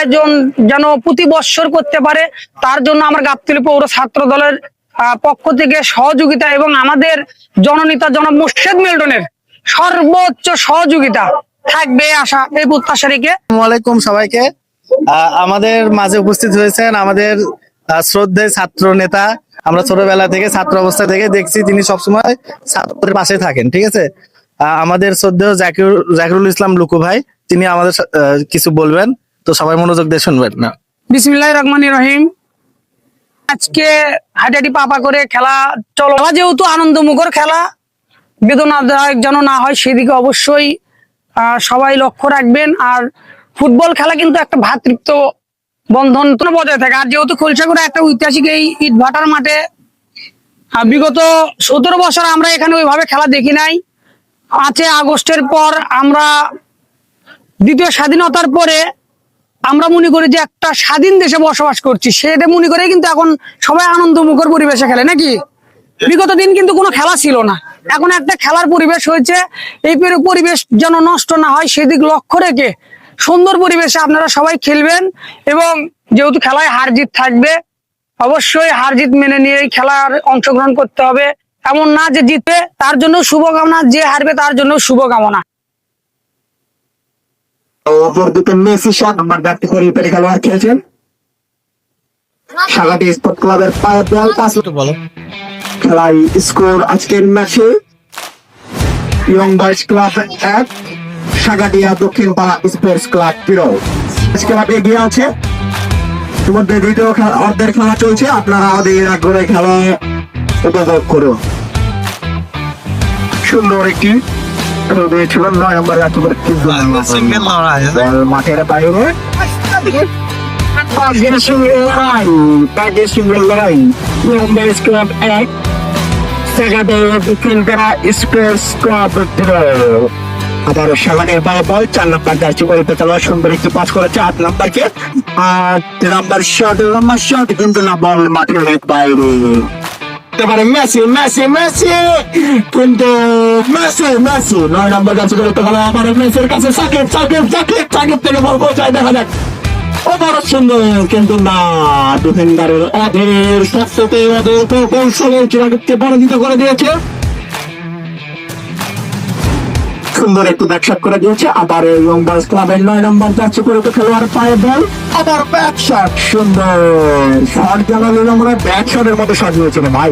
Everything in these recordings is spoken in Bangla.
আয়োজন যেন প্রতি বৎসর করতে পারে, তার জন্য আমার গাবতলী পৌর ছাত্র দলের পক্ষ থেকে সহযোগিতা এবং আমাদের জননেতা জনাব মোর্শেদ মিল্টনের সর্বোচ্চ সহযোগিতা থাকবে আশা, এই প্রত্যাশা রেখে। আসসালামু আলাইকুম সবাইকে। আমাদের মাঝে উপস্থিত হয়েছেন আমাদের শ্রদ্ধেয় ছাত্র নেতা। আমরা ছোটবেলা থেকে ছাত্র অবস্থা থেকে দেখছি তিনি সবসময় ছাত্রদের পাশে থাকেন, ঠিক আছে। আমাদের শ্রদ্ধেয় জাকিরুল ইসলাম লুকু ভাই, তিনি আমাদের কিছু বলবেন, তো সবাই মনোযোগ দিয়ে শুনবেন না। বিসমিল্লাহির রহমানির রহিম। আজকে হাঁটাহাঁটি পাপা করে খেলা চলো, যেহেতু আনন্দমুখর খেলা, বেদনাদায়ক যেন না হয় সেদিকে অবশ্যই সবাই লক্ষ্য রাখবেন। আর ফুটবল খেলা কিন্তু একটা ভ্রাতৃত্ব বন্ধন বজায় থাকে। আর যেহেতু খোলসাগড়ে একটা ঐতিহাসিক এই ইটভাটার মাঠে বিগত 17 বছর আমরা এখানে ওইভাবে খেলা দেখি নাই। 5 আগস্টের পর আমরা দ্বিতীয় স্বাধীনতার পরে আমরা মনে করি যে একটা স্বাধীন দেশে বসবাস করছি, সেটা মনে করে কিন্তু এখন সবাই আনন্দমুখর পরিবেশে খেলে নাকি। বিগত দিন কিন্তু কোনো খেলা ছিল না, এখন একটা খেলার পরিবেশ হয়েছে। এই পরিবেশ যেন নষ্ট না হয় সেদিক লক্ষ্য রেখে সুন্দর পরিবেশে আপনারা সবাই খেলবেন। এবং যেহেতু খেলায় হার জিত থাকবে, অবশ্যই হার জিত মেনে নিয়ে এই খেলার অংশগ্রহণ করতে হবে। এমন না যে জিতবে তার জন্য শুভকামনা, যে হারবে তার জন্য শুভকামনা। মেসি 7 নম্বর ব্যাটে করে খেলোয়াড় খেলছেন সাগাটি স্পোর্ট ক্লাবের পায়ের বল পাস। খেলায় স্কোর আজকের ম্যাচে ইয়ং বয়েজ ক্লাব 1, সাগাটিয়া দক্ষিণ পাড়া স্পোর্টস ক্লাব 0। ক্লাব এগিয়ে আছে, ইতিমধ্যে দ্বিতীয় অর্ধের খেলা চলছে। আপনারা আমাদের আগ্রহে খেলা উপভোগ করুন। সুন্দর একটি দিয়েছিল 9 নম্বর মাঠের বাইরে আবার সাগানের বল 4 নম্বর জার্সি পরিতে খেলোয়াড় সুন্দর একটি পাস করেছে 8 নম্বরকে। আর 3 নম্বর শট কিন্তু না, বল মাঠের বাইরে। মেসি মেসি মেসি কিন্তু মেসি 9 নম্বর জার্সি পরিতে খেলোয়াড় আবার মেসির কাছে সাকিব থেকে বল পৌঁছায়, দেখা যাক বড় সুন্দর কিন্তু না, ডিফেন্ডারের অধীর সবচেয়ে কৌশলের চিরাগতকে পরাজিত করে দিয়েছে। সুন্দর একটু ব্যাকশট করে দিয়েছে। আবার ইয়ং বয়েজ ক্লাবের 9 নম্বর যাচ্ছে করে খেলোয়াড় পায়ে বল, আবার ব্যাকশট। সুন্দর শট গেল, আমরা ব্যাকশটের মতো শট নিয়েছিল ভাই।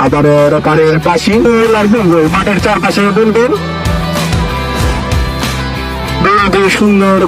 আবার রকারের পাশে মাঠের চারপাশে বুলবুল সুন্দর